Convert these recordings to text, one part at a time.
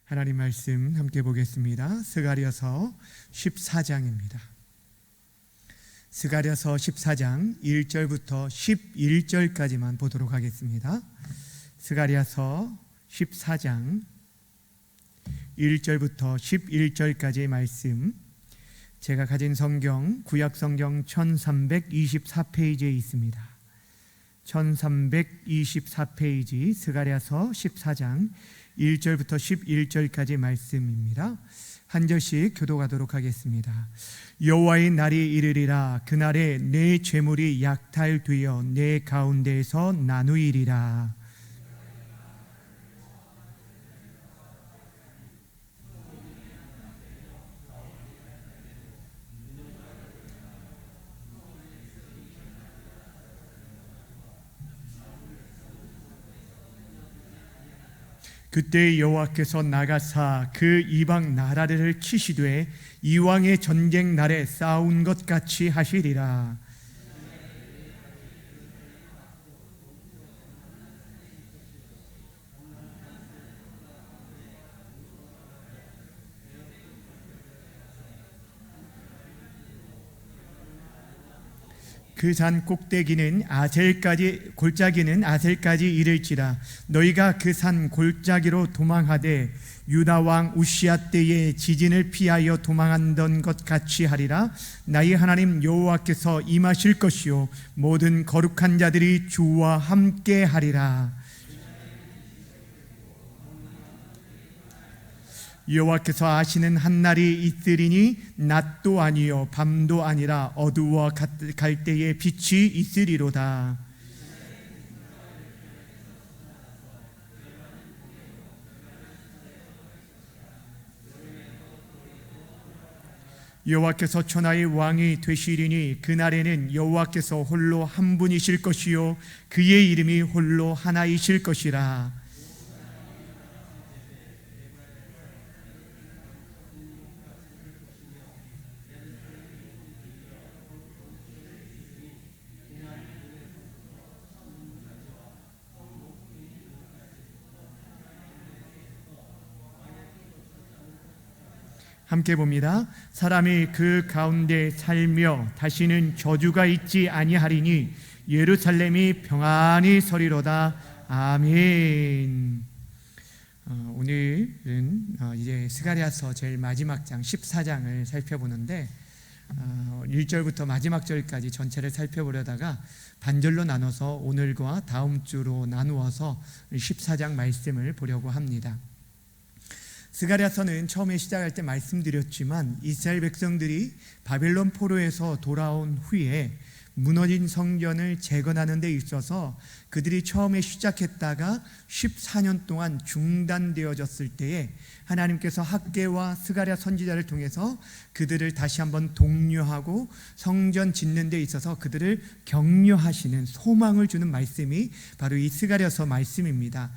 하나님 말씀 함께 보겠습니다. 스가랴서 14장입니다. 스가랴서 14장 1절부터 11절까지만 보도록 하겠습니다. 스가랴서 14장 1절부터 11절까지의 말씀, 제가 가진 성경 구약성경 1324페이지에 있습니다. 1324페이지 스가랴서 14장 1절부터 11절까지 말씀입니다. 한 절씩 교독하도록 하겠습니다. 여호와의 날이 이르리라. 그날에 내 죄물이 약탈되어 내 가운데에서 나누이리라. 그때 여호와께서 나가사 그 이방 나라들을 치시되 이왕의 전쟁 날에 싸운 것 같이 하시리라. 그 산 꼭대기는 골짜기는 아셀까지 이를지라. 너희가 그 산 골짜기로 도망하되 유다 왕 우시야 때에 지진을 피하여 도망하던 것 같이 하리라. 나의 하나님 여호와께서 임하실 것이요 모든 거룩한 자들이 주와 함께 하리라. 여호와께서 아시는 한 날이 있으리니 낮도 아니요 밤도 아니라 어두워 갈 때에 빛이 있으리로다. 여호와께서 천하의 왕이 되시리니 그날에는 여호와께서 홀로 한 분이실 것이요 그의 이름이 홀로 하나이실 것이라. 함께 봅니다. 사람이 그 가운데 살며 다시는 저주가 있지 아니하리니 예루살렘이 평안히 서리로다. 아멘. 오늘은 이제 스가랴서 제일 마지막 장 14장을 살펴보는데 1절부터 마지막 절까지 전체를 살펴보려다가 반절로 나눠서 오늘과 다음 주로 나누어서 14장 말씀을 보려고 합니다. 스가랴서는 처음에 시작할 때 말씀드렸지만 이스라엘 백성들이 바벨론 포로에서 돌아온 후에 무너진 성전을 재건하는 데 있어서 그들이 처음에 시작했다가 14년 동안 중단되어졌을 때에 하나님께서 학개와 스가랴 선지자를 통해서 그들을 다시 한번 독려하고 성전 짓는 데 있어서 그들을 격려하시는 소망을 주는 말씀이 바로 이 스가랴서 말씀입니다.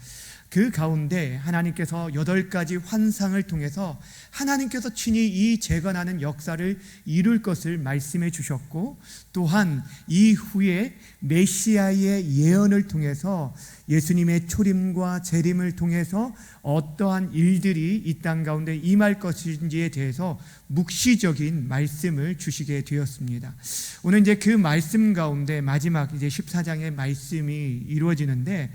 그 가운데 하나님께서 8가지 환상을 통해서 하나님께서 친히 이 재건하는 역사를 이룰 것을 말씀해 주셨고, 또한 이후에 메시아의 예언을 통해서 예수님의 초림과 재림을 통해서 어떠한 일들이 이 땅 가운데 임할 것인지에 대해서 묵시적인 말씀을 주시게 되었습니다. 오늘 이제 그 말씀 가운데 마지막 이제 14장의 말씀이 이루어지는데,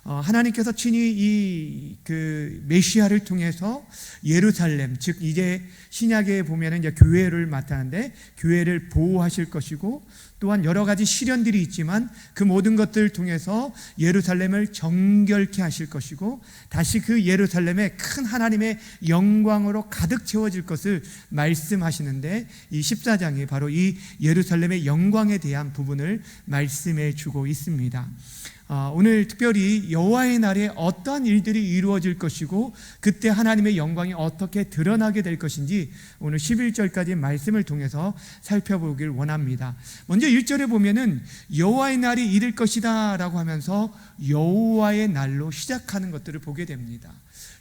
하나님께서 친히 그 메시아를 통해서 예루살렘, 즉 이제 신약에 보면은 이제 교회를 맡았는데 교회를 보호하실 것이고, 또한 여러 가지 시련들이 있지만 그 모든 것들을 통해서 예루살렘을 정결케 하실 것이고, 다시 그 예루살렘에 큰 하나님의 영광으로 가득 채워질 것을 말씀하시는데, 이 14장이 바로 이 예루살렘의 영광에 대한 부분을 말씀해 주고 있습니다. 오늘 특별히 여호와의 날에 어떠한 일들이 이루어질 것이고 그때 하나님의 영광이 어떻게 드러나게 될 것인지 오늘 11절까지 말씀을 통해서 살펴보길 원합니다. 먼저 1절에 보면은 여호와의 날이 이를 것이다 라고 하면서 여호와의 날로 시작하는 것들을 보게 됩니다.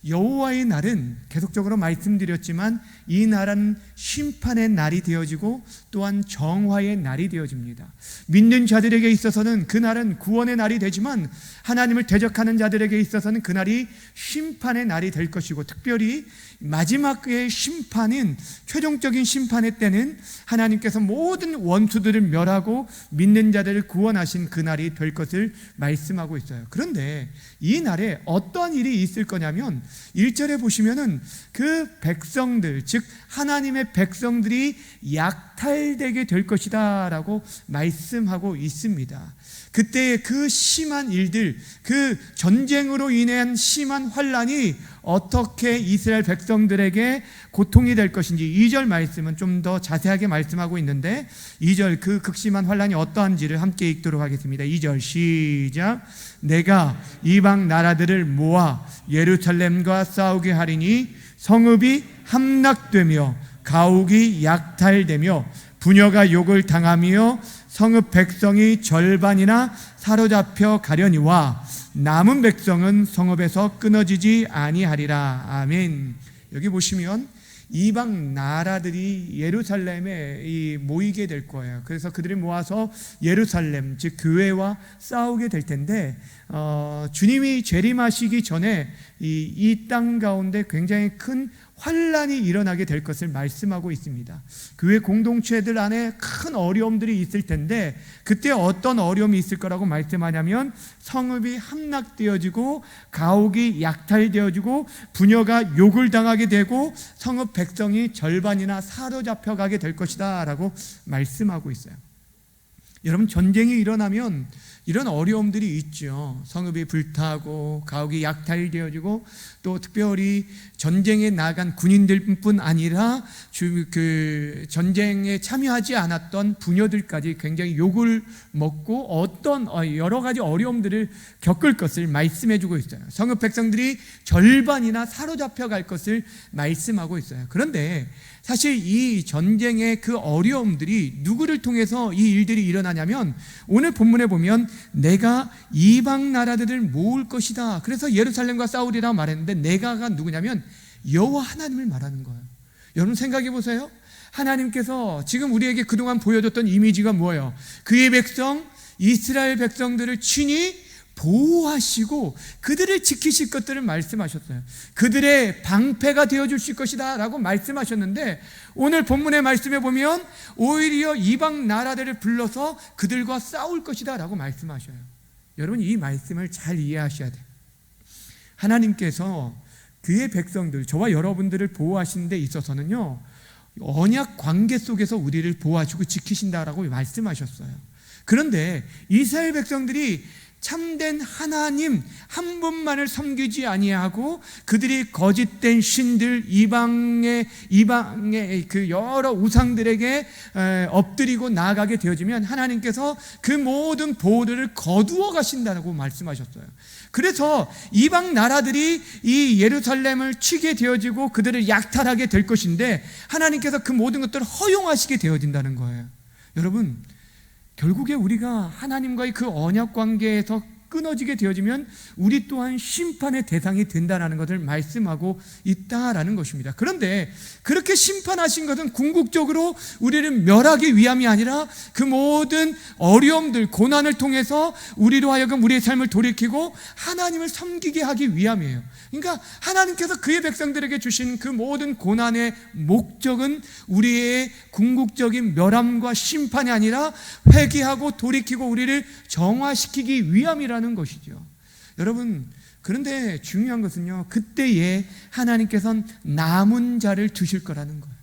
여호와의 날은 계속적으로 말씀드렸지만 이 날은 심판의 날이 되어지고 또한 정화의 날이 되어집니다. 믿는 자들에게 있어서는 그 날은 구원의 날이 되지만 하나님을 대적하는 자들에게 있어서는 그 날이 심판의 날이 될 것이고, 특별히 마지막의 심판인 최종적인 심판의 때는 하나님께서 모든 원수들을 멸하고 믿는 자들을 구원하신 그 날이 될 것을 말씀하고 있어요. 그런데 이 날에 어떠한 일이 있을 거냐면 1절에 보시면은 그 백성들, 즉 하나님의 백성들이 약탈되게 될 것이다 라고 말씀하고 있습니다. 그때 그 심한 일들, 그 전쟁으로 인한 심한 환란이 어떻게 이스라엘 백성들에게 고통이 될 것인지 2절 말씀은 좀 더 자세하게 말씀하고 있는데, 2절 그 극심한 환란이 어떠한지를 함께 읽도록 하겠습니다. 2절 시작. 내가 이방 나라들을 모아 예루살렘과 싸우게 하리니 성읍이 함락되며 가옥이 약탈되며 부녀가 욕을 당하며 성읍 백성이 절반이나 사로잡혀 가려니와 남은 백성은 성읍에서 끊어지지 아니하리라. 아멘. 여기 보시면 이방 나라들이 예루살렘에 모이게 될 거예요. 그래서 그들이 모아서 예루살렘, 즉 교회와 싸우게 될 텐데, 주님이 재림하시기 전에 이 땅 가운데 굉장히 큰 환란이 일어나게 될 것을 말씀하고 있습니다. 교회 공동체들 안에 큰 어려움들이 있을 텐데, 그때 어떤 어려움이 있을 거라고 말씀하냐면 성읍이 함락되어지고 가옥이 약탈되어지고 부녀가 욕을 당하게 되고 성읍 백성이 절반이나 사로잡혀 가게 될 것이다 라고 말씀하고 있어요. 여러분, 전쟁이 일어나면 이런 어려움들이 있죠. 성읍이 불타고 가옥이 약탈되어지고, 또 특별히 전쟁에 나간 군인들뿐 아니라 그 전쟁에 참여하지 않았던 부녀들까지 굉장히 욕을 먹고 어떤 여러 가지 어려움들을 겪을 것을 말씀해주고 있어요. 성읍 백성들이 절반이나 사로잡혀 갈 것을 말씀하고 있어요. 그런데 사실 이 전쟁의 그 어려움들이 누구를 통해서 이 일들이 일어나냐면, 오늘 본문에 보면 내가 이방 나라들을 모을 것이다. 그래서 예루살렘과 싸우리라고 말했는데, 내가가 누구냐면 여호와 하나님을 말하는 거예요. 여러분 생각해 보세요. 하나님께서 지금 우리에게 그동안 보여줬던 이미지가 뭐예요? 그의 백성 이스라엘 백성들을 친히 보호하시고 그들을 지키실 것들을 말씀하셨어요. 그들의 방패가 되어주실 것이다 라고 말씀하셨는데, 오늘 본문의 말씀에 보면 오히려 이방 나라들을 불러서 그들과 싸울 것이다 라고 말씀하셔요. 여러분, 이 말씀을 잘 이해하셔야 돼요. 하나님께서 그의 백성들, 저와 여러분들을 보호하시는 데 있어서는요, 언약 관계 속에서 우리를 보호하시고 지키신다라고 말씀하셨어요. 그런데 이스라엘 백성들이 참된 하나님 한 분만을 섬기지 아니하고 그들이 거짓된 신들, 이방의 그 여러 우상들에게 엎드리고 나아가게 되어지면 하나님께서 그 모든 보호들을 거두어 가신다고 말씀하셨어요. 그래서 이방 나라들이 이 예루살렘을 치게 되어지고 그들을 약탈하게 될 것인데, 하나님께서 그 모든 것들을 허용하시게 되어진다는 거예요. 여러분, 결국에 우리가 하나님과의 그 언약 관계에서 끊어지게 되어지면 우리 또한 심판의 대상이 된다는 것을 말씀하고 있다라는 것입니다. 그런데 그렇게 심판하신 것은 궁극적으로 우리를 멸하기 위함이 아니라 그 모든 어려움들, 고난을 통해서 우리로 하여금 우리의 삶을 돌이키고 하나님을 섬기게 하기 위함이에요. 그러니까 하나님께서 그의 백성들에게 주신 그 모든 고난의 목적은 우리의 궁극적인 멸함과 심판이 아니라 회개하고 돌이키고 우리를 정화시키기 위함이라는 것이죠. 여러분, 그런데 중요한 것은요, 그때에 하나님께서는 남은 자를 두실 거라는 거예요.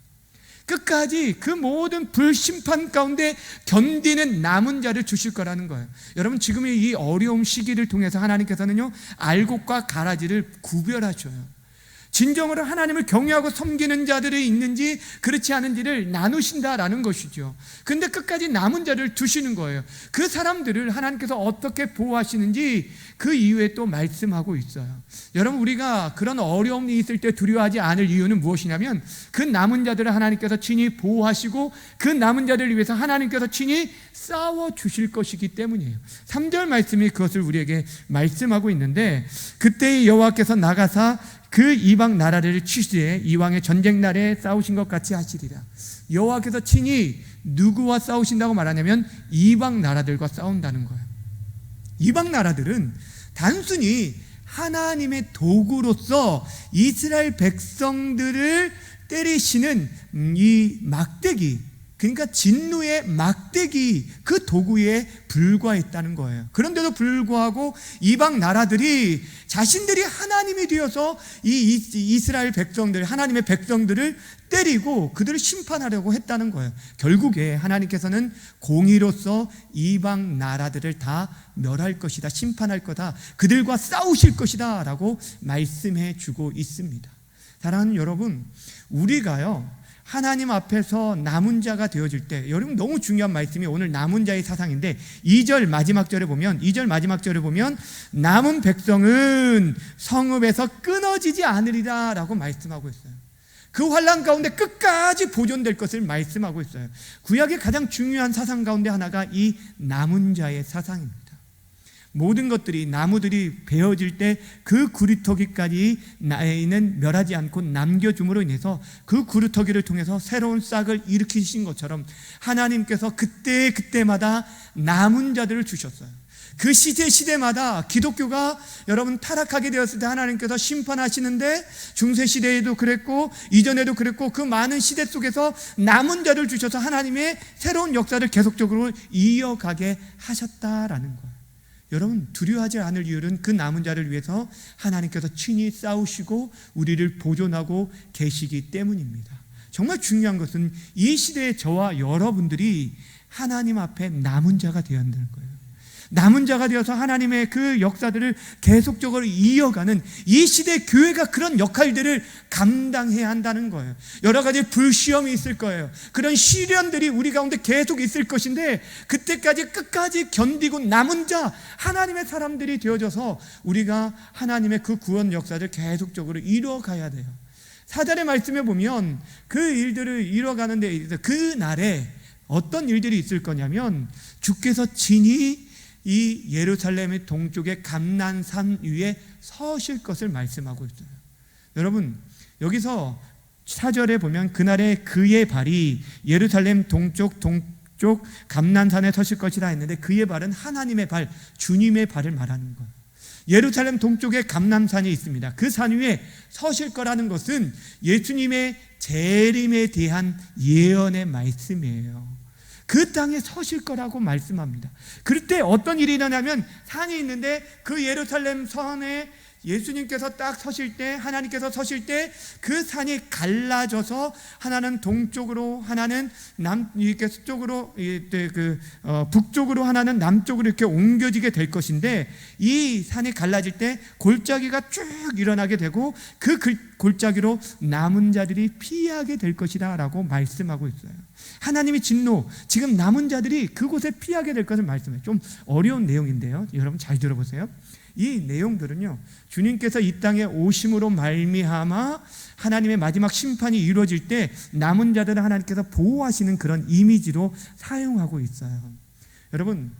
끝까지 그 모든 불심판 가운데 견디는 남은 자를 주실 거라는 거예요. 여러분, 지금의 이 어려움 시기를 통해서 하나님께서는요, 알곡과 가라지를 구별하셔요. 진정으로 하나님을 경외하고 섬기는 자들이 있는지 그렇지 않은지를 나누신다라는 것이죠. 근데 끝까지 남은 자를 두시는 거예요. 그 사람들을 하나님께서 어떻게 보호하시는지 그 이후에 또 말씀하고 있어요. 여러분, 우리가 그런 어려움이 있을 때 두려워하지 않을 이유는 무엇이냐면, 그 남은 자들을 하나님께서 친히 보호하시고 그 남은 자들을 위해서 하나님께서 친히 싸워주실 것이기 때문이에요. 3절 말씀이 그것을 우리에게 말씀하고 있는데, 그때의 여호와께서 나가사 그 이방 나라를 치시되 이왕의 전쟁 날에 싸우신 것 같이 하시리라. 여호와께서 친히 누구와 싸우신다고 말하냐면 이방 나라들과 싸운다는 거예요. 이방 나라들은 단순히 하나님의 도구로서 이스라엘 백성들을 때리시는 이 막대기, 그러니까 진노의 막대기, 그 도구에 불과했다는 거예요. 그런데도 불구하고 이방 나라들이 자신들이 하나님이 되어서 이 이스라엘 백성들, 하나님의 백성들을 때리고 그들을 심판하려고 했다는 거예요. 결국에 하나님께서는 공의로서 이방 나라들을 다 멸할 것이다, 심판할 거다, 그들과 싸우실 것이다 라고 말씀해 주고 있습니다. 사랑하는 여러분, 우리가요 하나님 앞에서 남은 자가 되어질 때, 여러분 너무 중요한 말씀이 오늘 남은 자의 사상인데 2절 마지막 절에 보면 남은 백성은 성읍에서 끊어지지 않으리라 라고 말씀하고 있어요. 그 환난 가운데 끝까지 보존될 것을 말씀하고 있어요. 구약의 가장 중요한 사상 가운데 하나가 이 남은 자의 사상입니다. 모든 것들이, 나무들이 베어질 때 그 구루터기까지 나에는 멸하지 않고 남겨줌으로 인해서 그 구루터기를 통해서 새로운 싹을 일으키신 것처럼 하나님께서 그때마다 남은 자들을 주셨어요. 그 시대마다 기독교가 여러분 타락하게 되었을 때 하나님께서 심판하시는데, 중세시대에도 그랬고 이전에도 그랬고 그 많은 시대 속에서 남은 자를 주셔서 하나님의 새로운 역사를 계속적으로 이어가게 하셨다라는 거예요. 여러분 두려워하지 않을 이유는 그 남은 자를 위해서 하나님께서 친히 싸우시고 우리를 보존하고 계시기 때문입니다. 정말 중요한 것은 이 시대의 저와 여러분들이 하나님 앞에 남은 자가 되어야 한다는 거예요. 남은 자가 되어서 하나님의 그 역사들을 계속적으로 이어가는 이 시대 교회가 그런 역할들을 감당해야 한다는 거예요. 여러 가지 불시험이 있을 거예요. 그런 시련들이 우리 가운데 계속 있을 것인데 그때까지 끝까지 견디고 남은 자, 하나님의 사람들이 되어져서 우리가 하나님의 그 구원 역사를 계속적으로 이루어가야 돼요. 사절의 말씀에 보면 그 일들을 이루어가는데 그 날에 어떤 일들이 있을 거냐면 주께서 친히 이 예루살렘의 동쪽의 감난산 위에 서실 것을 말씀하고 있어요. 여러분 여기서 4절에 보면 그날에 그의 발이 예루살렘 동쪽 감난산에 서실 것이라 했는데 그의 발은 하나님의 발, 주님의 발을 말하는 거예요. 예루살렘 동쪽에 감난산이 있습니다. 그 산 위에 서실 거라는 것은 예수님의 재림에 대한 예언의 말씀이에요. 그 땅에 서실 거라고 말씀합니다. 그럴 때 어떤 일이 일어나면 산이 있는데 그 예루살렘 산에 예수님께서 딱 서실 때, 하나님께서 서실 때 그 산이 갈라져서 하나는 동쪽으로, 하나는 이렇게 서쪽으로, 북쪽으로, 하나는 남쪽으로 이렇게 옮겨지게 될 것인데 이 산이 갈라질 때 골짜기가 쭉 일어나게 되고 그 골짜기로 남은 자들이 피하게 될 것이다 라고 말씀하고 있어요. 하나님의 진노, 지금 남은 자들이 그곳에 피하게 될 것을 말씀해요. 좀 어려운 내용인데요, 여러분 잘 들어보세요. 이 내용들은요 주님께서 이 땅에 오심으로 말미암아 하나님의 마지막 심판이 이루어질 때 남은 자들을 하나님께서 보호하시는 그런 이미지로 사용하고 있어요. 여러분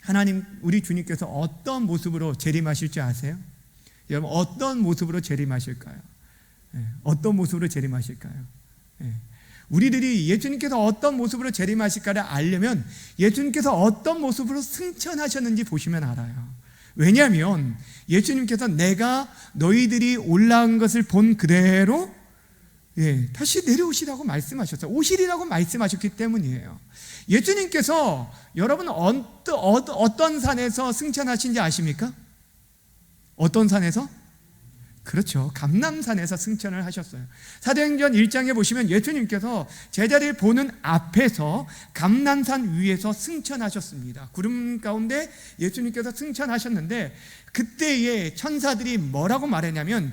하나님, 우리 주님께서 어떤 모습으로 재림하실지 아세요? 여러분 어떤 모습으로 재림하실까요? 어떤 모습으로 재림하실까요? 우리들이 예수님께서 어떤 모습으로 재림하실까를 알려면 예수님께서 어떤 모습으로 승천하셨는지 보시면 알아요. 왜냐하면 예수님께서 내가 너희들이 올라온 것을 본 그대로 다시 내려오시라고 말씀하셨어요. 오시리라고 말씀하셨기 때문이에요. 예수님께서 여러분 어떤 산에서 승천하신지 아십니까? 어떤 산에서? 그렇죠, 감람산에서 승천을 하셨어요. 사도행전 1장에 보시면 예수님께서 제자를 보는 앞에서 감람산 위에서 승천하셨습니다. 구름 가운데 예수님께서 승천하셨는데 그때에 천사들이 뭐라고 말했냐면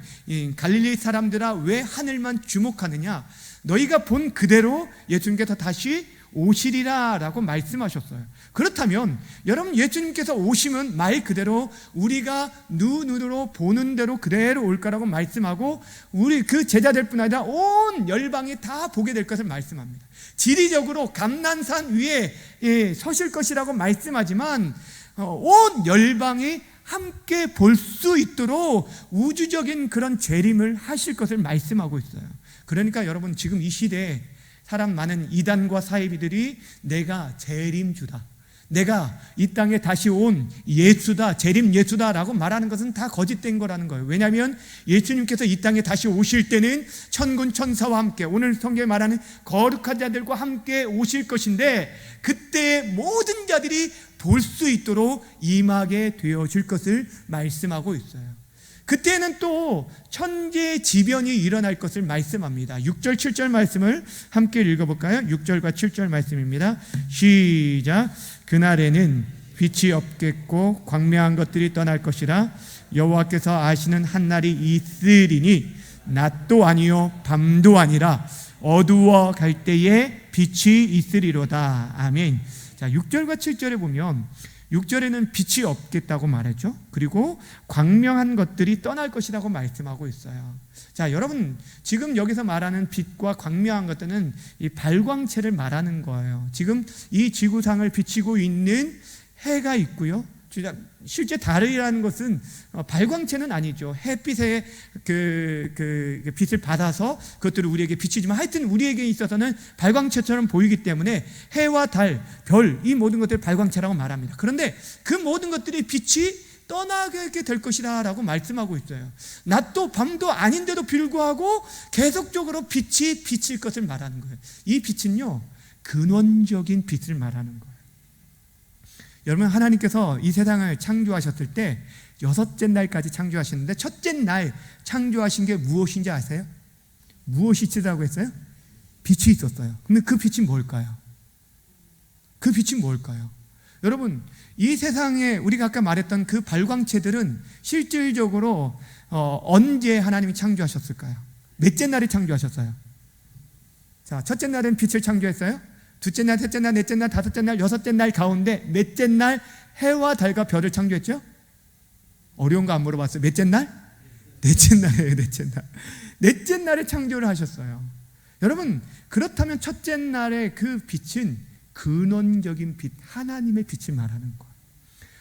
갈릴리 사람들아 왜 하늘만 주목하느냐, 너희가 본 그대로 예수님께서 다시 오시리라 라고 말씀하셨어요. 그렇다면 여러분 예수님께서 오시면 말 그대로 우리가 눈으로 보는 대로 그대로 올 거라고 말씀하고 우리 그 제자들뿐 아니라 온 열방이 다 보게 될 것을 말씀합니다. 지리적으로 감난산 위에 서실 것이라고 말씀하지만 온 열방이 함께 볼 수 있도록 우주적인 그런 재림을 하실 것을 말씀하고 있어요. 그러니까 여러분, 지금 이 시대에 사람 많은 이단과 사이비들이 내가 재림주다, 내가 이 땅에 다시 온 예수다, 재림 예수다라고 말하는 것은 다 거짓된 거라는 거예요. 왜냐하면 예수님께서 이 땅에 다시 오실 때는 천군 천사와 함께, 오늘 성경에 말하는 거룩한 자들과 함께 오실 것인데, 그때 모든 자들이 볼 수 있도록 임하게 되어질 것을 말씀하고 있어요. 그때는 또 천재지변이 일어날 것을 말씀합니다. 6절 7절 말씀을 함께 읽어볼까요? 6절과 7절 말씀입니다. 시작. 그날에는 빛이 없겠고 광명한 것들이 떠날 것이라. 여호와께서 아시는 한날이 있으리니 낮도 아니요 밤도 아니라 어두워 갈 때에 빛이 있으리로다. 아멘. 자, 6절과 7절에 보면 6절에는 빛이 없겠다고 말했죠. 그리고 광명한 것들이 떠날 것이라고 말씀하고 있어요. 자, 여러분, 지금 여기서 말하는 빛과 광명한 것들은 이 발광체를 말하는 거예요. 지금 이 지구상을 비치고 있는 해가 있고요. 실제 달이라는 것은 발광체는 아니죠. 햇빛의 그 빛을 받아서 그것들을 우리에게 비치지만, 하여튼 우리에게 있어서는 발광체처럼 보이기 때문에 해와 달, 별, 이 모든 것들을 발광체라고 말합니다. 그런데 그 모든 것들이 빛이 떠나게 될 것이다 라고 말씀하고 있어요. 낮도 밤도 아닌데도 불구하고 계속적으로 빛이 비칠 것을 말하는 거예요. 이 빛은요, 근원적인 빛을 말하는 거예요. 여러분, 하나님께서 이 세상을 창조하셨을 때 6째 날까지 창조하셨는데, 첫째 날 창조하신 게 무엇인지 아세요? 무엇이 있으라고 했어요? 빛이 있었어요. 근데 그 빛이 뭘까요? 그 빛이 뭘까요? 여러분, 이 세상에 우리가 아까 말했던 그 발광체들은 실질적으로 언제 하나님이 창조하셨을까요? 몇째 날에 창조하셨어요? 자, 첫째 날은 빛을 창조했어요. 둘째 날, 셋째 날, 넷째 날, 다섯째 날, 여섯째 날 가운데 몇째 날 해와 달과 별을 창조했죠? 어려운 거 안 물어봤어요. 몇째 날? 넷째 날이에요. 넷째 날. 넷째 날에 창조를 하셨어요. 여러분, 그렇다면 첫째 날의 그 빛은 근원적인 빛, 하나님의 빛을 말하는 거예요.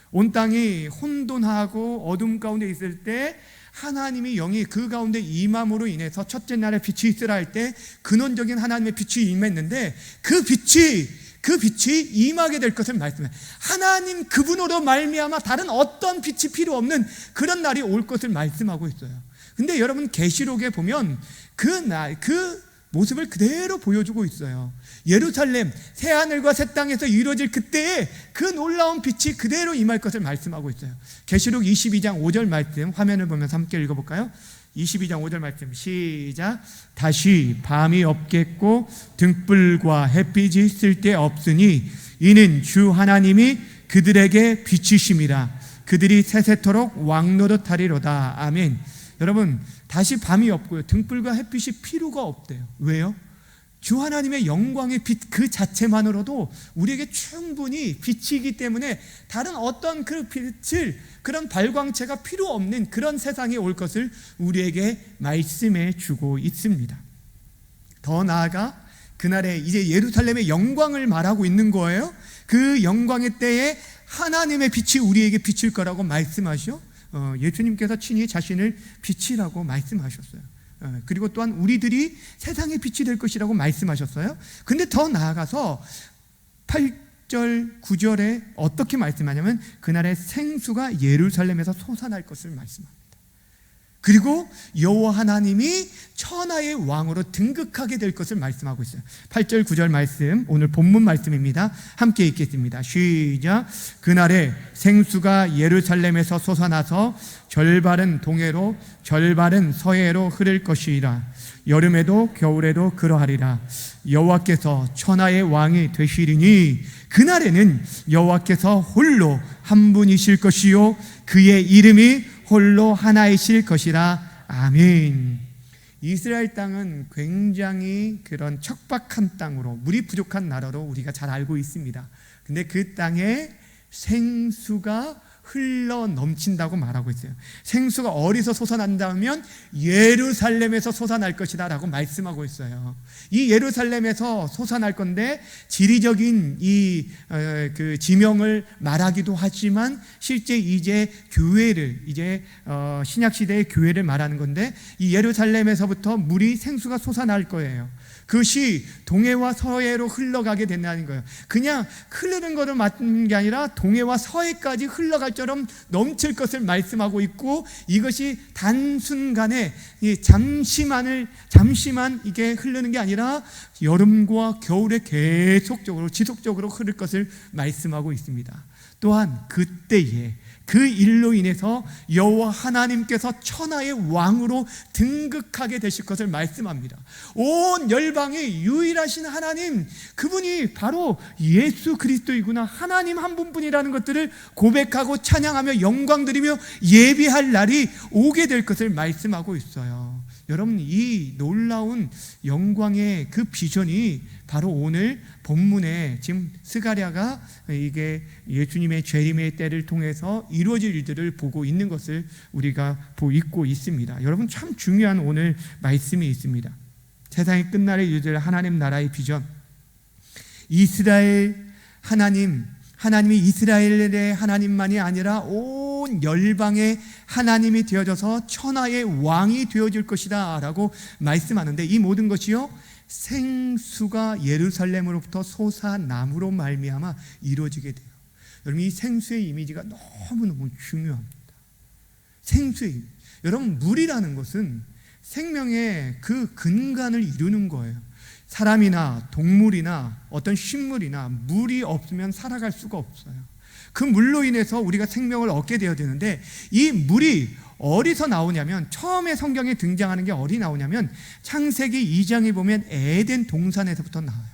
온 땅이 혼돈하고 어둠 가운데 있을 때 하나님의 영이 그 가운데 임함으로 인해서 첫째 날에 빛이 있으라 할 때 근원적인 하나님의 빛이 임했는데, 그 빛이 임하게 될 것을 말씀해요. 하나님 그분으로 말미암아 다른 어떤 빛이 필요 없는 그런 날이 올 것을 말씀하고 있어요. 근데 여러분, 계시록에 보면 그 모습을 그대로 보여주고 있어요. 예루살렘 새하늘과 새 땅에서 이루어질 그때에 그 놀라운 빛이 그대로 임할 것을 말씀하고 있어요. 계시록 22장 5절 말씀 화면을 보면서 함께 읽어볼까요? 22장 5절 말씀 시작. 다시 밤이 없겠고 등불과 햇빛이 쓸데 없으니 이는 주 하나님이 그들에게 비치심이라. 그들이 세세토록 왕노릇하리로다. 아멘. 여러분, 다시 밤이 없고요, 등불과 햇빛이 필요가 없대요. 왜요? 주 하나님의 영광의 빛 그 자체만으로도 우리에게 충분히 빛이기 때문에 다른 어떤 그 빛을, 그런 발광체가 필요 없는 그런 세상이 올 것을 우리에게 말씀해 주고 있습니다. 더 나아가 그날에 이제 예루살렘의 영광을 말하고 있는 거예요. 그 영광의 때에 하나님의 빛이 우리에게 비칠 거라고 말씀하시오. 예수님께서 친히 자신을 빛이라고 말씀하셨어요. 그리고 또한 우리들이 세상의 빛이 될 것이라고 말씀하셨어요. 근데 더 나아가서 8절 9절에 어떻게 말씀하냐면 그날의 생수가 예루살렘에서 솟아날 것을 말씀합니다. 그리고 여호와 하나님이 천하의 왕으로 등극하게 될 것을 말씀하고 있어요. 8절 9절 말씀, 오늘 본문 말씀입니다. 함께 읽겠습니다. 시작. 그날에 생수가 예루살렘에서 솟아나서 절반은 동해로 절반은 서해로 흐를 것이라. 여름에도 겨울에도 그러하리라. 여호와께서 천하의 왕이 되시리니 그날에는 여호와께서 홀로 한 분이실 것이요 그의 이름이 홀로 하나이실 것이라. 아멘. 이스라엘 땅은 굉장히 그런 척박한 땅으로, 물이 부족한 나라로 우리가 잘 알고 있습니다. 근데 그 땅에 생수가 흘러 넘친다고 말하고 있어요. 생수가 어디서 솟아난다면 예루살렘에서 솟아날 것이다 라고 말씀하고 있어요. 이 예루살렘에서 솟아날 건데 지리적인 그 지명을 말하기도 하지만 실제 이제 교회를 신약시대의 교회를 말하는 건데 이 예루살렘에서부터 물이 생수가 솟아날 거예요. 그것이 동해와 서해로 흘러가게 된다는 거예요. 그냥 흐르는 것을 맡는 게 아니라 동해와 서해까지 흘러갈 처럼 넘칠 것을 말씀하고 있고, 이것이 단순간에 잠시만 이게 흐르는 게 아니라 여름과 겨울에 계속적으로 지속적으로 흐를 것을 말씀하고 있습니다. 또한 그때에 그 일로 인해서 여호와 하나님께서 천하의 왕으로 등극하게 되실 것을 말씀합니다. 온 열방의 유일하신 하나님, 그분이 바로 예수 그리스도이구나, 하나님 한 분뿐이라는 것들을 고백하고 찬양하며 영광드리며 예비할 날이 오게 될 것을 말씀하고 있어요. 여러분, 이 놀라운 영광의 그 비전이 바로 오늘 본문에 지금 스가랴가 이게 예수님의 재림의 때를 통해서 이루어질 일들을 보고 있는 것을 우리가 보고 있습니다. 여러분, 참 중요한 오늘 말씀이 있습니다. 세상이 끝날에 이루어질 하나님 나라의 비전, 이스라엘 하나님이 이스라엘의 하나님만이 아니라 온 열방의 하나님이 되어져서 천하의 왕이 되어질 것이다 라고 말씀하는데, 이 모든 것이요 생수가 예루살렘으로부터 솟아남으로 말미암아 이루어지게 돼요. 여러분, 이 생수의 이미지가 너무너무 중요합니다. 생수의 이미지. 여러분, 물이라는 것은 생명의 그 근간을 이루는 거예요. 사람이나 동물이나 어떤 식물이나 물이 없으면 살아갈 수가 없어요. 그 물로 인해서 우리가 생명을 얻게 되어야 되는데, 이 물이 어디서 나오냐면, 처음에 성경에 등장하는 게 어디 나오냐면 창세기 2장에 보면 에덴 동산에서부터 나와요.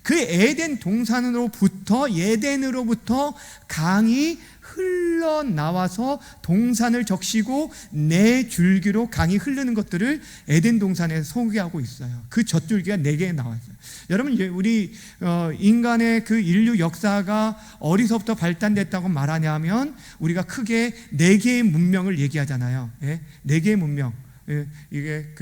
그 에덴 동산으로부터, 에덴으로부터 강이 흘러나와서 동산을 적시고 네 줄기로 강이 흐르는 것들을 에덴 동산에서 소개하고 있어요. 그 젖줄기가 4개 나왔어요. 여러분, 우리 인간의 그 인류 역사가 어디서부터 발달됐다고 말하냐면, 우리가 크게 4개의 문명을 얘기하잖아요. 예? 4개의 문명. 예? 이게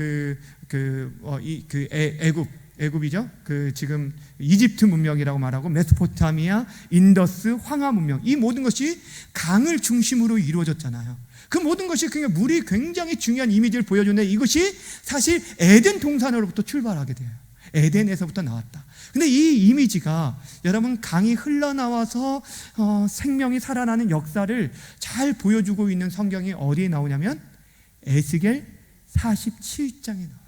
애굽이죠. 지금 이집트 문명이라고 말하고, 메소포타미아, 인더스, 황하 문명, 이 모든 것이 강을 중심으로 이루어졌잖아요. 그 모든 것이 그러니까 물이 굉장히 중요한 이미지를 보여주는데, 이것이 사실 에덴 동산으로부터 출발하게 돼요. 에덴에서부터 나왔다. 근데 이 이미지가, 여러분, 강이 흘러나와서 생명이 살아나는 역사를 잘 보여주고 있는 성경이 어디에 나오냐면 에스겔 47장에 나와요.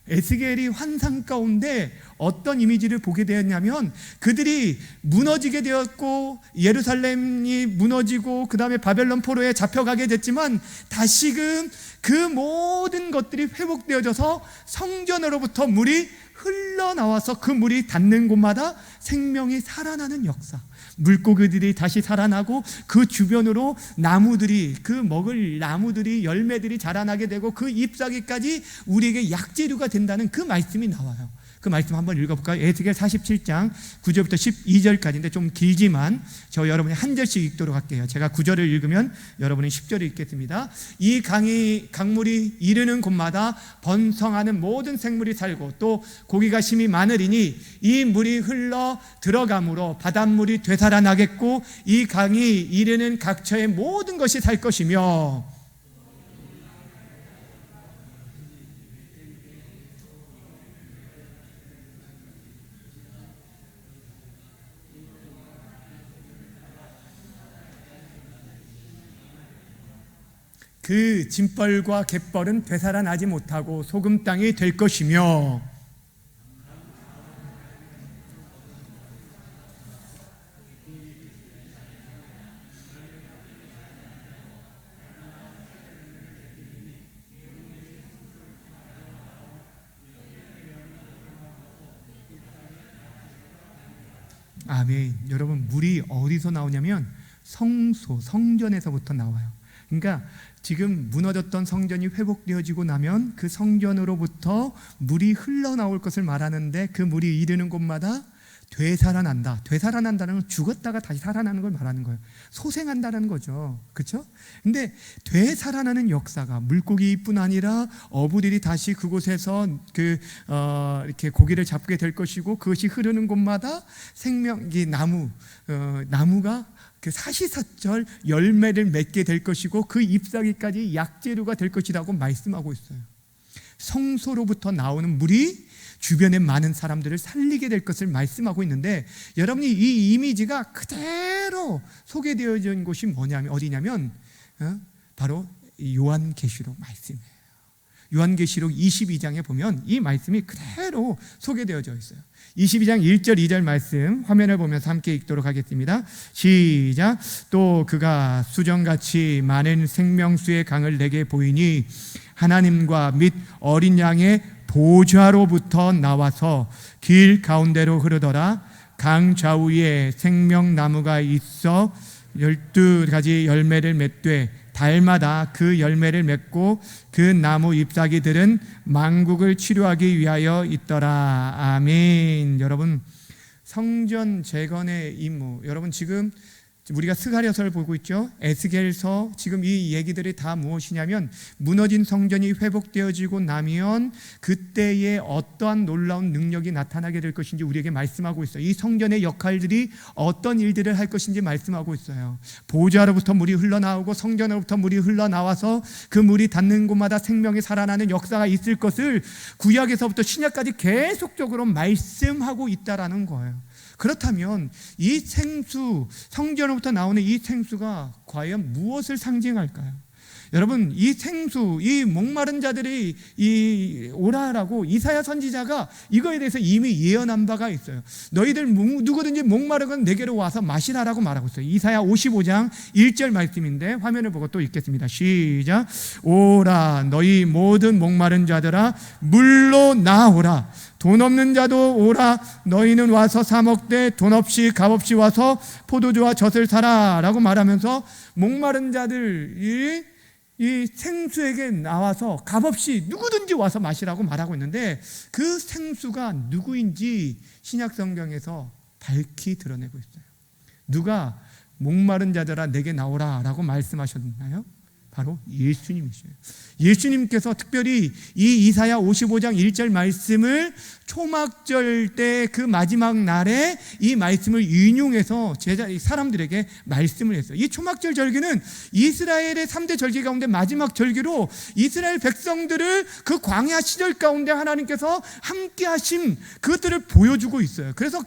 에스겔이 환상 가운데 어떤 이미지를 보게 되었냐면, 그들이 무너지게 되었고 예루살렘이 무너지고 그 다음에 바벨론 포로에 잡혀가게 됐지만, 다시금 그 모든 것들이 회복되어져서 성전으로부터 물이 흘러나와서 그 물이 닿는 곳마다 생명이 살아나는 역사, 물고기들이 다시 살아나고 그 주변으로 나무들이, 그 먹을 나무들이, 열매들이 자라나게 되고 그 잎사귀까지 우리에게 약재료가 된다는 그 말씀이 나와요. 그 말씀 한번 읽어볼까요? 에스겔 47장 9절부터 12절까지인데 좀 길지만 저 여러분이 한 절씩 읽도록 할게요. 제가 9절을 읽으면 여러분이 10절을 읽겠습니다. 이 강물이 이르는 곳마다 번성하는 모든 생물이 살고 또 고기가 심히 많으리니 이 물이 흘러 들어가므로 바닷물이 되살아나겠고 이 강이 이르는 각처의 모든 것이 살 것이며, 그 짐벌과 갯벌은 되살아나지 못하고 소금 땅이 될 것이며, 아멘. 여러분, 물이 어디서 나오냐면 성전에서부터 나와요. 그러니까 지금 무너졌던 성전이 회복되어지고 나면 그 성전으로부터 물이 흘러나올 것을 말하는데, 그 물이 이르는 곳마다 되살아난다. 되살아난다는 건 죽었다가 다시 살아나는 걸 말하는 거예요. 소생한다는 거죠. 그렇죠? 근데 되살아나는 역사가 물고기뿐 아니라 어부들이 다시 그곳에서 이렇게 고기를 잡게 될 것이고, 그것이 흐르는 곳마다 생명이 나무가 그 사시사철 열매를 맺게 될 것이고, 그 잎사귀까지 약재료가 될 것이라고 말씀하고 있어요. 성소로부터 나오는 물이 주변의 많은 사람들을 살리게 될 것을 말씀하고 있는데, 여러분이 이 이미지가 그대로 소개되어진 곳이 어디냐면 바로 요한계시록 말씀이에요. 요한계시록 22장에 보면 이 말씀이 그대로 소개되어져 있어요. 22장 1절 2절 말씀 화면을 보면서 함께 읽도록 하겠습니다. 시작. 또 그가 수정같이 많은 생명수의 강을 내게 보이니 하나님과 및 어린 양의 보좌로부터 나와서 길 가운데로 흐르더라. 강 좌우에 생명나무가 있어 12가지 열매를 맺되 달마다 그 열매를 맺고 그 나무 잎사귀들은 만국을 치료하기 위하여 있더라. 아멘. 여러분, 성전 재건의 임무, 여러분 지금 우리가 스가랴서를 보고 있죠. 에스겔서, 지금 이 얘기들이 다 무엇이냐면, 무너진 성전이 회복되어지고 나면 그때에 어떠한 놀라운 능력이 나타나게 될 것인지 우리에게 말씀하고 있어요. 이 성전의 역할들이 어떤 일들을 할 것인지 말씀하고 있어요. 보좌로부터 물이 흘러나오고 성전으로부터 물이 흘러나와서 그 물이 닿는 곳마다 생명이 살아나는 역사가 있을 것을 구약에서부터 신약까지 계속적으로 말씀하고 있다라는 거예요. 그렇다면 이 생수, 성전으로부터 나오는 이 생수가 과연 무엇을 상징할까요? 여러분, 이 생수, 이 목마른 자들이 오라라고 이사야 선지자가 이거에 대해서 이미 예언한 바가 있어요. 너희들 누구든지 목마르건 내게로 와서 마시라라고 말하고 있어요. 이사야 55장 1절 말씀인데 화면을 보고 또 읽겠습니다. 시작. 오라 너희 모든 목마른 자들아 물로 나오라. 돈 없는 자도 오라. 너희는 와서 사 먹되 돈 없이 값없이 와서 포도주와 젖을 사라 라고 말하면서, 목마른 자들이 이 생수에게 나와서 값없이 누구든지 와서 마시라고 말하고 있는데, 그 생수가 누구인지 신약 성경에서 밝히 드러내고 있어요. 누가 목마른 자들아 내게 나오라 라고 말씀하셨나요? 바로 예수님이셔요. 예수님께서 특별히 이 이사야 55장 1절 말씀을 초막절 때 그 마지막 날에 이 말씀을 인용해서 사람들에게 말씀을 했어요. 이 초막절 절기는 이스라엘의 3대 절기 가운데 마지막 절기로 이스라엘 백성들을 그 광야 시절 가운데 하나님께서 함께 하신 그것들을 보여주고 있어요. 그래서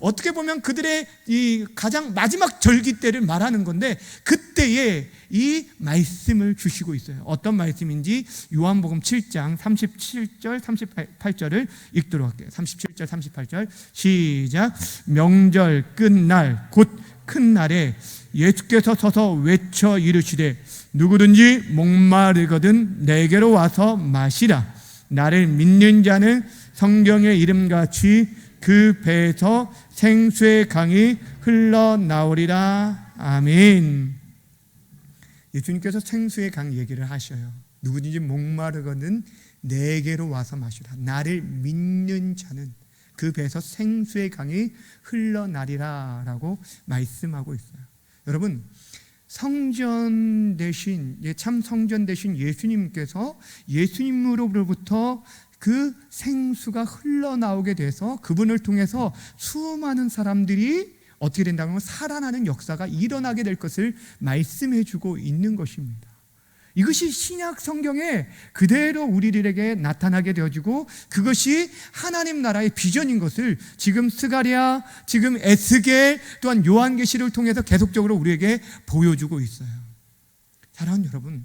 어떻게 보면 그들의 이 가장 마지막 절기 때를 말하는 건데, 그때에 이 말씀을 주시고 있어요. 어떤 말씀인지 요한복음 7장 37절 38절을 읽도록 할게요. 37절 38절 시작. 명절 끝날 곧 큰 날에 예수께서 서서 외쳐 이르시되 누구든지 목마르거든 내게로 와서 마시라. 나를 믿는 자는 성경의 이름같이 그 배에서 생수의 강이 흘러나오리라. 아멘. 예수님께서 생수의 강 얘기를 하셔요. 누구든지 목마르거든 내게로 와서 마시라. 나를 믿는 자는 그 배에서 생수의 강이 흘러나리라 라고 말씀하고 있어요. 여러분, 성전 대신, 참 성전 대신 예수님께서 예수님으로부터 그 생수가 흘러나오게 돼서 그분을 통해서 수많은 사람들이 어떻게 된다면 살아나는 역사가 일어나게 될 것을 말씀해 주고 있는 것입니다. 이것이 신약 성경에 그대로 우리들에게 나타나게 되어지고, 그것이 하나님 나라의 비전인 것을 지금 스가랴, 지금 에스겔, 또한 요한계시를 통해서 계속적으로 우리에게 보여주고 있어요. 사랑하는 여러분,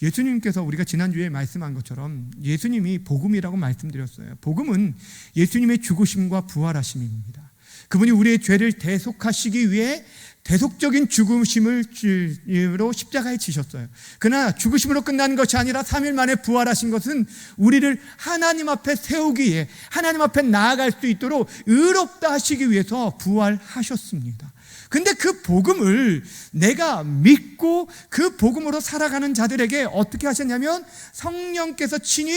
예수님께서 우리가 지난주에 말씀한 것처럼 예수님이 복음이라고 말씀드렸어요. 복음은 예수님의 죽으심과 부활하심입니다. 그분이 우리의 죄를 대속하시기 위해 대속적인 죽으심으로 십자가에 지셨어요. 그러나 죽으심으로 끝나는 것이 아니라 3일 만에 부활하신 것은 우리를 하나님 앞에 세우기에, 하나님 앞에 나아갈 수 있도록 의롭다 하시기 위해서 부활하셨습니다. 근데 그 복음을 내가 믿고 그 복음으로 살아가는 자들에게 어떻게 하셨냐면, 성령께서 친히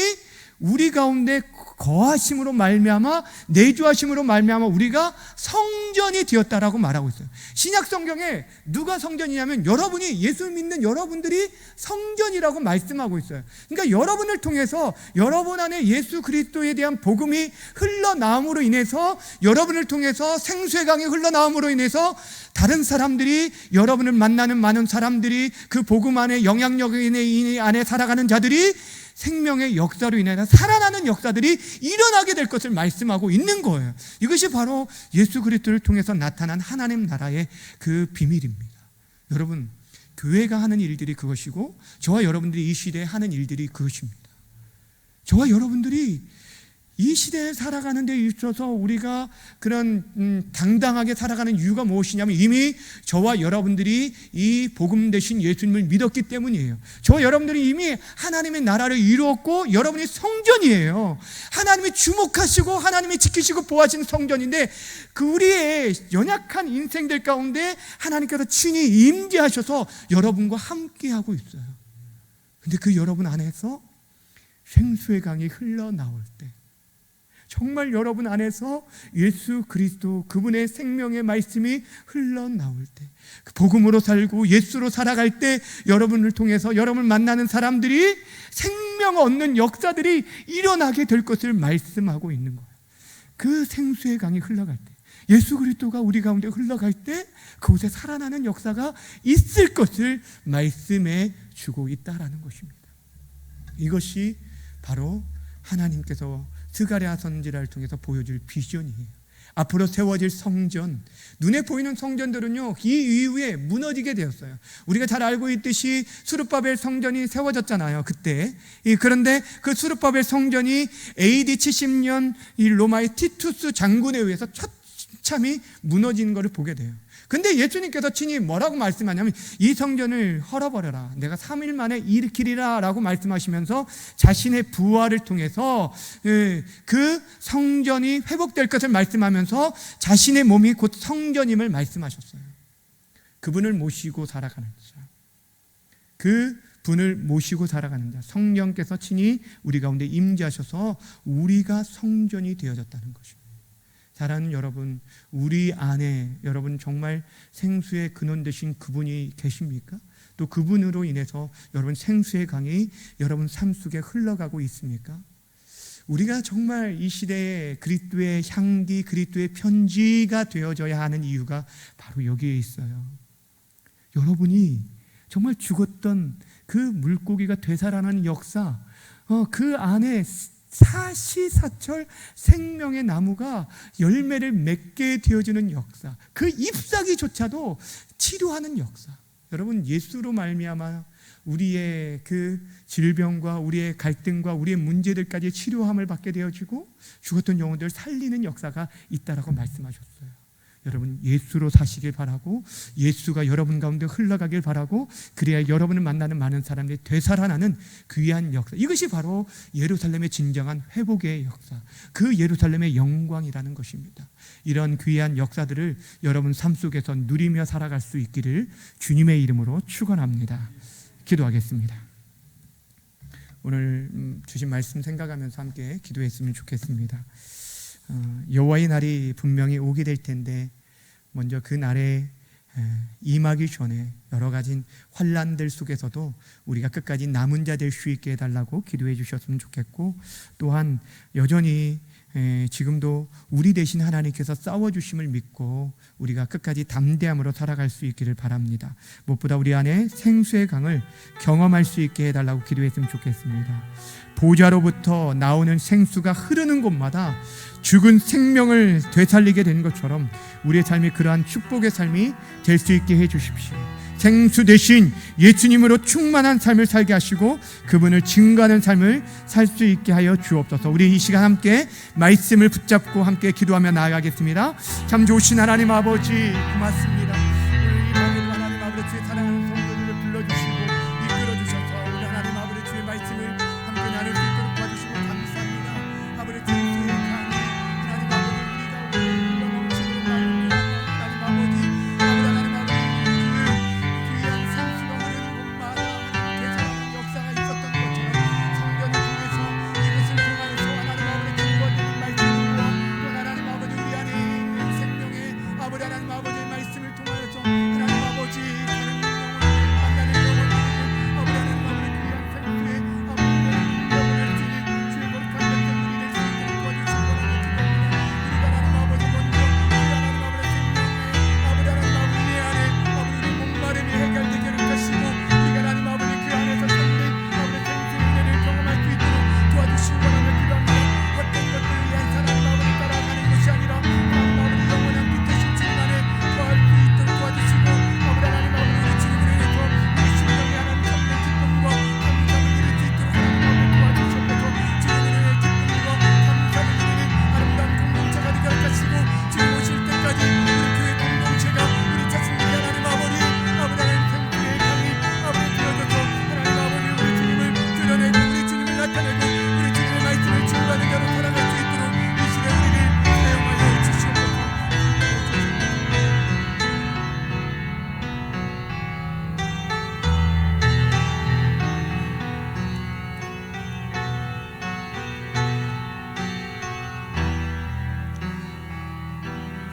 우리 가운데 거하심으로 말미암아, 내주하심으로 말미암아 우리가 성전이 되었다라고 말하고 있어요. 신약 성경에 누가 성전이냐면 여러분이, 예수 믿는 여러분들이 성전이라고 말씀하고 있어요. 그러니까 여러분을 통해서, 여러분 안에 예수 그리스도에 대한 복음이 흘러나옴으로 인해서, 여러분을 통해서 생수의 강이 흘러나옴으로 인해서 다른 사람들이, 여러분을 만나는 많은 사람들이, 그 복음 안에, 영향력 안에 살아가는 자들이 생명의 역사로 인해서 살아나는 역사들이 일어나게 될 것을 말씀하고 있는 거예요. 이것이 바로 예수 그리스도를 통해서 나타난 하나님 나라의 그 비밀입니다. 여러분, 교회가 하는 일들이 그것이고, 저와 여러분들이 이 시대에 하는 일들이 그것입니다. 저와 여러분들이 이 시대에 살아가는 데 있어서 우리가 그런 당당하게 살아가는 이유가 무엇이냐면, 이미 저와 여러분들이 이 복음 되신 예수님을 믿었기 때문이에요. 저와 여러분들이 이미 하나님의 나라를 이루었고, 여러분이 성전이에요. 하나님이 주목하시고 하나님이 지키시고 보호하시는 성전인데, 그 우리의 연약한 인생들 가운데 하나님께서 친히 임재하셔서 여러분과 함께하고 있어요. 근데 그 여러분 안에서 생수의 강이 흘러나올 때, 정말 여러분 안에서 예수 그리스도, 그분의 생명의 말씀이 흘러나올 때, 그 복음으로 살고 예수로 살아갈 때, 여러분을 통해서 여러분을 만나는 사람들이 생명 얻는 역사들이 일어나게 될 것을 말씀하고 있는 거예요. 그 생수의 강이 흘러갈 때, 예수 그리스도가 우리 가운데 흘러갈 때 그곳에 살아나는 역사가 있을 것을 말씀해 주고 있다라는 것입니다. 이것이 바로 하나님께서 스가랴 선지자를 통해서 보여줄 비전이에요. 앞으로 세워질 성전, 눈에 보이는 성전들은요, 이 이후에 무너지게 되었어요. 우리가 잘 알고 있듯이 수르바벨 성전이 세워졌잖아요, 그때. 그런데 그 수르바벨 성전이 AD 70년 이 로마의 티투스 장군에 의해서 처참히 무너지는 것을 보게 돼요. 근데 예수님께서 친히 뭐라고 말씀하냐면, 이 성전을 헐어버려라, 내가 3일 만에 일으키리라 라고 말씀하시면서 자신의 부활을 통해서 그 성전이 회복될 것을 말씀하면서 자신의 몸이 곧 성전임을 말씀하셨어요. 그분을 모시고 살아가는 자, 그 분을 모시고 살아가는 자, 성령께서 친히 우리 가운데 임재하셔서 우리가 성전이 되어졌다는 것입니다. 사랑하는 여러분, 우리 안에 여러분 정말 생수의 근원 되신 그분이 계십니까? 또 그분으로 인해서 여러분 생수의 강이 여러분 삶 속에 흘러가고 있습니까? 우리가 정말 이 시대에 그리스도의 향기, 그리스도의 편지가 되어져야 하는 이유가 바로 여기에 있어요. 여러분이 정말 죽었던 그 물고기가 되살아나는 역사, 그 안에 사시사철 생명의 나무가 열매를 맺게 되어지는 역사, 그 잎사귀조차도 치료하는 역사. 여러분, 예수로 말미암아 우리의 그 질병과 우리의 갈등과 우리의 문제들까지 치료함을 받게 되어지고 죽었던 영혼들을 살리는 역사가 있다라고 말씀하셨어요. 여러분, 예수로 사시길 바라고, 예수가 여러분 가운데 흘러가길 바라고, 그래야 여러분을 만나는 많은 사람들이 되살아나는 귀한 역사, 이것이 바로 예루살렘의 진정한 회복의 역사, 그 예루살렘의 영광이라는 것입니다. 이런 귀한 역사들을 여러분 삶 속에서 누리며 살아갈 수 있기를 주님의 이름으로 축원합니다. 기도하겠습니다. 오늘 주신 말씀 생각하면서 함께 기도했으면 좋겠습니다. 여호와의 날이 분명히 오게 될 텐데, 먼저 그 날에 임하기 전에 여러 가지 환난들 속에서도 우리가 끝까지 남은 자 될 수 있게 해달라고 기도해 주셨으면 좋겠고, 또한 여전히 지금도 우리 대신 하나님께서 싸워주심을 믿고 우리가 끝까지 담대함으로 살아갈 수 있기를 바랍니다. 무엇보다 우리 안에 생수의 강을 경험할 수 있게 해달라고 기도했으면 좋겠습니다. 보좌로부터 나오는 생수가 흐르는 곳마다 죽은 생명을 되살리게 된 것처럼 우리의 삶이 그러한 축복의 삶이 될 수 있게 해주십시오. 생수 대신 예수님으로 충만한 삶을 살게 하시고 그분을 증거하는 삶을 살 수 있게 하여 주옵소서. 우리 이 시간 함께 말씀을 붙잡고 함께 기도하며 나아가겠습니다. 참 좋으신 하나님 아버지, 고맙습니다. 우리 이 밤에도 하나님 아버지 주의 사랑하는 성도들을 불러주시고 이끌어주셔서 우리 하나님 아버지 주의 말씀을 함께 나눌 수 있도록 도와주시고 감사합니다. 아버지 주의 강이 하나님 아버지 우리가 넘치도록 하나님 아버지 역사가 있었던 것처럼 성전을 통해서 이것을 통하여서 하나님 아버지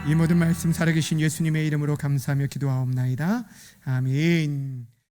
이 모든 말씀 살아계신 예수님의 이름으로 감사하며 기도하옵나이다. 아멘.